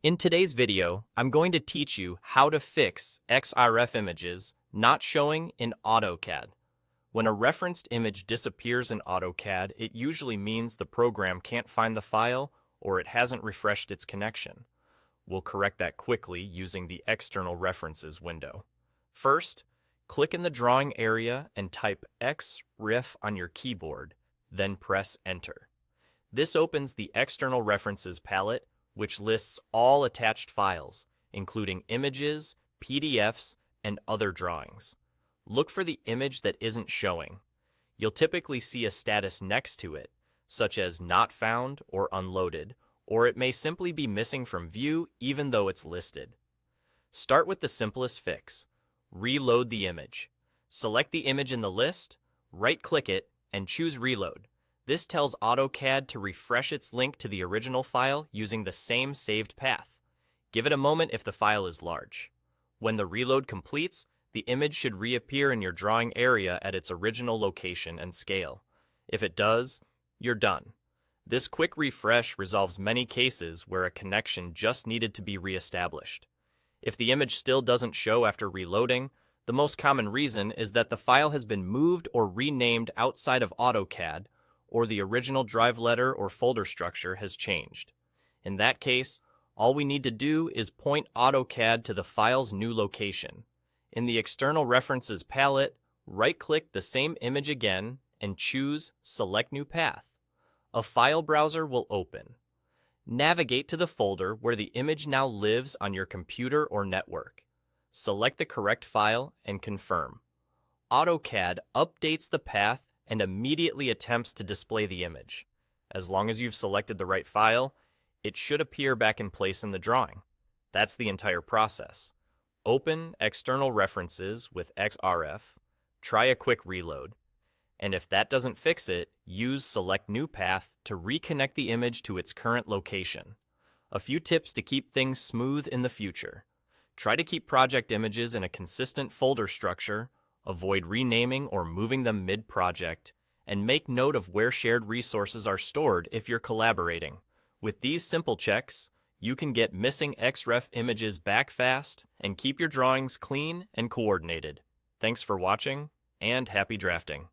In today's video, I'm going to teach you how to fix XREF images not showing in AutoCAD. When a referenced image disappears in AutoCAD, it usually means the program can't find the file or it hasn't refreshed its connection. We'll correct that quickly using the External References window. First, click in the drawing area and type XREF on your keyboard, then press Enter. This opens the External References palette, which lists all attached files, including images, PDFs, and other drawings. Look for the image that isn't showing. You'll typically see a status next to it, such as not found or unloaded, or it may simply be missing from view even though it's listed. Start with the simplest fix. Reload the image. Select the image in the list, right-click it, and choose Reload. This tells AutoCAD to refresh its link to the original file using the same saved path. Give it a moment if the file is large. When the reload completes, the image should reappear in your drawing area at its original location and scale. If it does, you're done. This quick refresh resolves many cases where a connection just needed to be reestablished. If the image still doesn't show after reloading, the most common reason is that the file has been moved or renamed outside of AutoCAD, or the original drive letter or folder structure has changed. In that case, all we need to do is point AutoCAD to the file's new location. In the External References palette, right-click the same image again and choose Select New Path. A file browser will open. Navigate to the folder where the image now lives on your computer or network. Select the correct file and confirm. AutoCAD updates the path and immediately attempts to display the image. As long as you've selected the right file, it should appear back in place in the drawing. That's the entire process. Open External References with XREF, try a quick reload, and if that doesn't fix it, use Select New Path to reconnect the image to its current location. A few tips to keep things smooth in the future. Try to keep project images in a consistent folder structure, avoid renaming or moving them mid-project, and make note of where shared resources are stored if you're collaborating. With these simple checks, you can get missing XREF images back fast and keep your drawings clean and coordinated. Thanks for watching, and happy drafting.